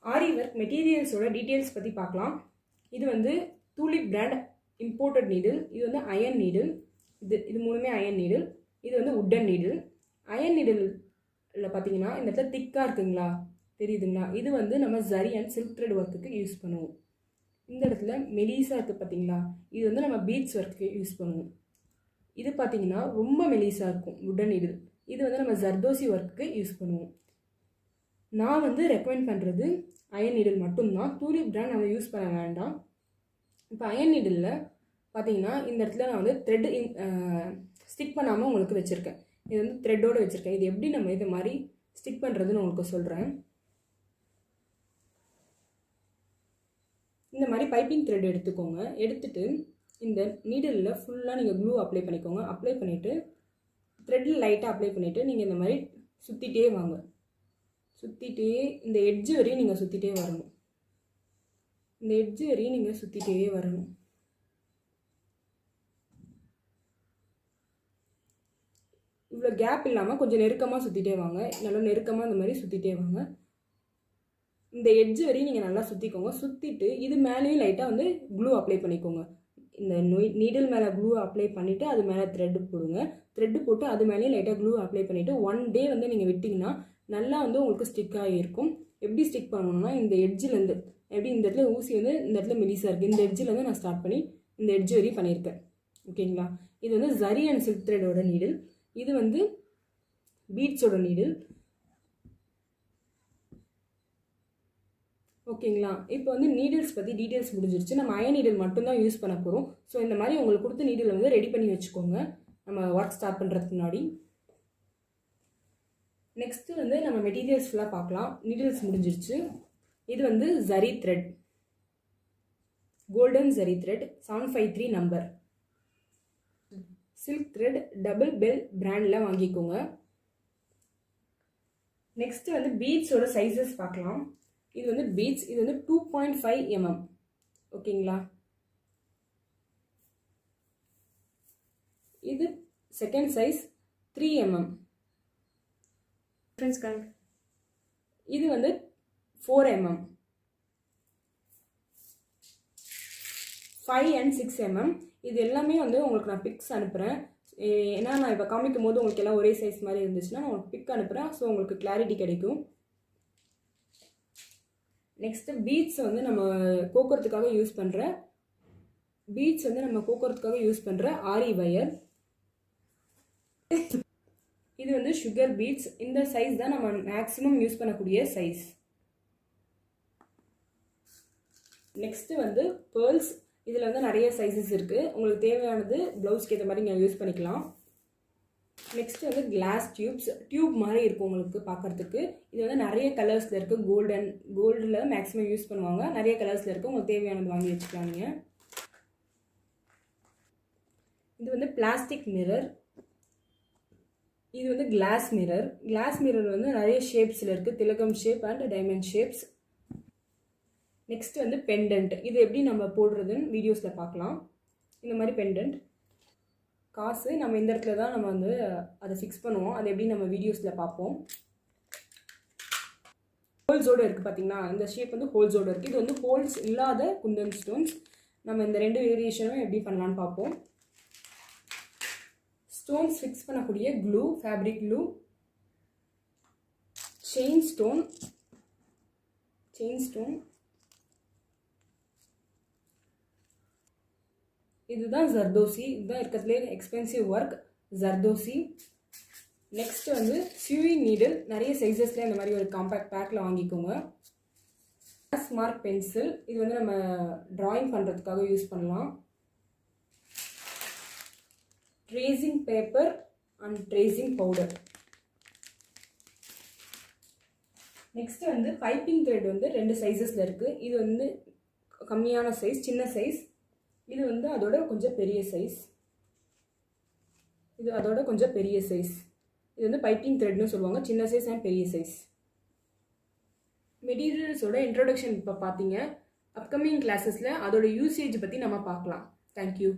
ஆரி work மெட்டீரியல்ஸோட details பற்றி பார்க்கலாம். இது வந்து டூலிப் பிராண்ட் இம்போர்ட்டட் நீடில். இது வந்து அயன் நீடில். இது மூணுமே அயன் நீடில். இது வந்து உட்டன் நீடில். அயன் நீடில் பார்த்தீங்கன்னா இந்த இடத்துல திக்காக இருக்குங்களா, தெரியுதுங்களா? இது வந்து நம்ம ஜரி அண்ட் சில்க் த்ரெட் ஒர்க்குக்கு யூஸ் பண்ணுவோம். இந்த இடத்துல மெலிசாக இருக்குது பார்த்தீங்களா, இது வந்து நம்ம பீட்ஸ் ஒர்க்குக்கு யூஸ் பண்ணுவோம். இது பார்த்தீங்கன்னா ரொம்ப மெலிசாக இருக்கும் உட்டன் நீடில். இது வந்து நம்ம ஜர்தோசி ஒர்க்குக்கு யூஸ் பண்ணுவோம். நான் வந்து ரெக்கமெண்ட் பண்ணுறது அயன் நீடில் மட்டும்தான். டூலிப் பிராண்ட் நம்ம யூஸ் பண்ண வேண்டாம். இப்போ அயன் நீடிலில் பார்த்தீங்கன்னா இந்த இடத்துல நான் வந்து த்ரெட் ஸ்டிக் பண்ணாமல் உங்களுக்கு வச்சுருக்கேன். இது வந்து த்ரெட்டோடு வச்சுருக்கேன். இது எப்படி நம்ம இது மாதிரி ஸ்டிக் பண்ணுறதுன்னு உங்களுக்கு சொல்கிறேன். இந்த மாதிரி பைப்பிங் த்ரெட் எடுத்துக்கோங்க. எடுத்துகிட்டு இந்த நீடிலில் ஃபுல்லாக நீங்கள் க்ளூ அப்ளை பண்ணிக்கோங்க. அப்ளை பண்ணிவிட்டு த்ரெட்டில் லைட்டாக அப்ளை பண்ணிவிட்டு நீங்கள் இந்த மாதிரி சுற்றிட்டே வாங்க. சுற்றிட்டே இந்த எட்ஜு வரையும் நீங்கள் சுற்றிட்டே வரணும். இந்த எட்ஜு வரையும் நீங்கள் சுற்றிட்டே வரணும். இவ்வளோ கேப் இல்லாமல் கொஞ்சம் நெருக்கமாக சுற்றிட்டே வாங்க. நல்லா நெருக்கமாக இந்த மாதிரி சுற்றிட்டே வாங்க. இந்த எட்ஜு வரையும் நீங்கள் நல்லா சுற்றிக்கோங்க. சுற்றிட்டு இது மேலேயும் லைட்டாக வந்து க்ளூ அப்ளை பண்ணிக்கோங்க. இந்த நீடில் மேலே க்ளூ அப்ளை பண்ணிவிட்டு அது மேலே த்ரெட்டு போடுங்க. த்ரெட்டு போட்டு அது மேலேயும் லைட்டாக க்ளூ அப்ளை பண்ணிவிட்டு 1 டே வந்து நீங்கள் விட்டிங்கன்னா நல்லா வந்து உங்களுக்கு ஸ்டிக் ஆகியிருக்கும். எப்படி ஸ்டிக் பண்ணணும்னா இந்த எட்ஜிலேருந்து எப்படி இந்த இடத்துல ஊசி வந்து இந்த இடத்துல மெலிசாக இருக்குது, இந்த எட்ஜிலேருந்து நான் ஸ்டார்ட் பண்ணி இந்த எட்ஜ் வரையும் பண்ணியிருக்கேன். ஓகேங்களா? இது வந்து ஜரி அண்ட் சில்க் த்ரெடோட நீடில். இது வந்து பீட்ஸோட நீடில். ஓகேங்களா? இப்போ வந்து நீடில்ஸ் பற்றி டீட்டெயில்ஸ் முடிஞ்சிருச்சு. நம்ம அயன் நீடில் மட்டும்தான் யூஸ் பண்ண போகிறோம். ஸோ இந்த மாதிரி உங்களுக்கு கொடுத்த நீடில் வந்து ரெடி பண்ணி வச்சுக்கோங்க நம்ம ஒர்க் ஸ்டார்ட் பண்ணுறதுக்கு முன்னாடி. நெக்ஸ்ட்டு வந்து நம்ம மெட்டீரியல்ஸ் ஃபுல்லாக பார்க்கலாம். நீடில்ஸ் முடிஞ்சிருச்சு. இது வந்து zari thread, golden zari thread 753 number. Silk thread double bell பிராண்டில் வாங்கிக்கோங்க. நெக்ஸ்ட்டு வந்து பீட்ஸோட சைஸஸ் பார்க்கலாம். இது வந்து பீட்ஸ். இது வந்து 2.5 mm. ஓகேங்களா? இது செகண்ட் சைஸ் 3 mm. இது வந்து 4 mm, 5 and 6 mm. இது எல்லாமே வந்து உங்களுக்கு நான் பிக்ஸ் அனுப்புகிறேன். ஏன்னா நான் இப்போ காமிக்கும் போது உங்களுக்கு எல்லாம் ஒரே சைஸ் மாதிரி இருந்துச்சுன்னா நான் உங்களுக்கு பிக் அனுப்புகிறேன். ஸோ உங்களுக்கு கிளாரிட்டி கிடைக்கும். நெக்ஸ்ட்டு பீட்ஸ் வந்து நம்ம கோக்கறதுக்காக யூஸ் பண்ணுற ஆரி வயர். இது வந்து சுகர் பீட்ஸ். இந்த சைஸ் தான் நம்ம மேக்ஸிமம் யூஸ் பண்ணக்கூடிய சைஸ். நெக்ஸ்ட்டு வந்து பேர்ல்ஸ். இதில் வந்து நிறைய சைஸஸ் இருக்குது. உங்களுக்கு தேவையானது ப்ளவுஸ்க்கு ஏற்ற மாதிரி நீங்கள் யூஸ் பண்ணிக்கலாம். நெக்ஸ்ட் வந்து கிளாஸ் டியூப் மாதிரி இருக்கும் உங்களுக்கு பார்க்குறதுக்கு. இது வந்து நிறைய கலர்ஸில் இருக்குது. கோல்டில் மேக்ஸிமம் யூஸ் பண்ணுவாங்க. நிறைய கலர்ஸில் இருக்குது. உங்களுக்கு தேவையானது வாங்கி வச்சுக்கலாம் நீங்கள். இது வந்து பிளாஸ்டிக் மிரர். இது வந்து கிளாஸ் மிரர் வந்து நிறைய ஷேப்ஸில் இருக்குது. திலகம் shape and diamond shapes. Next வந்து பெண்டன்ட். இது எப்படி நம்ம போடுறதுன்னு வீடியோஸில் பார்க்கலாம். இந்த மாதிரி பெண்டன்ட் காசு நம்ம இந்த இடத்துல தான் நம்ம வந்து அதை ஃபிக்ஸ் பண்ணுவோம். அது எப்படி நம்ம வீடியோஸில் பார்ப்போம். ஹோல்ஸோடு இருக்குது பார்த்தீங்கன்னா, இந்த ஷேப் வந்து ஹோல்ஸோடு இருக்குது. இது வந்து ஹோல்ஸ் இல்லாத குந்தன் ஸ்டோன்ஸ். நம்ம இந்த 2 வேரியேஷனும் எப்படி பண்ணலான்னு பார்ப்போம். ஸ்டோன்ஸ் ஃபிக்ஸ் பண்ணக்கூடிய glue, fabric glue, chain stone. இதுதான் ஜர்தோசி. இதுதான் இருக்கிறதுலே எக்ஸ்பென்சிவ் ஒர்க் ஜர்தோசி. நெக்ஸ்ட் வந்து சியூயிங் நீடில். நிறைய சைஸஸில் இந்த மாதிரி ஒரு காம்பேக்ட் பேக்கில் வாங்கிக்கோங்க. Glass mark pencil. இது வந்து நம்ம ட்ராயிங் பண்ணுறதுக்காக யூஸ் பண்ணலாம். Tracing paper and tracing powder. Next வந்து பைப்பிங் த்ரெட் வந்து 2 சைஸஸில் இருக்குது. இது வந்து கம்மியான சைஸ், சின்ன சைஸ். இது வந்து அதோட கொஞ்சம் பெரிய சைஸ். இது வந்து பைப்பிங் த்ரெட்னு சொல்லுவாங்க. சின்ன சைஸ் அண்ட் பெரிய சைஸ். மெட்டீரியல்ஸோட இன்ட்ரோடக்ஷன் இப்போ பார்த்தீங்க. அப்கமிங் கிளாஸஸில் அதோட யூசேஜ் பற்றி நம்ம பார்க்கலாம். தேங்க்யூ.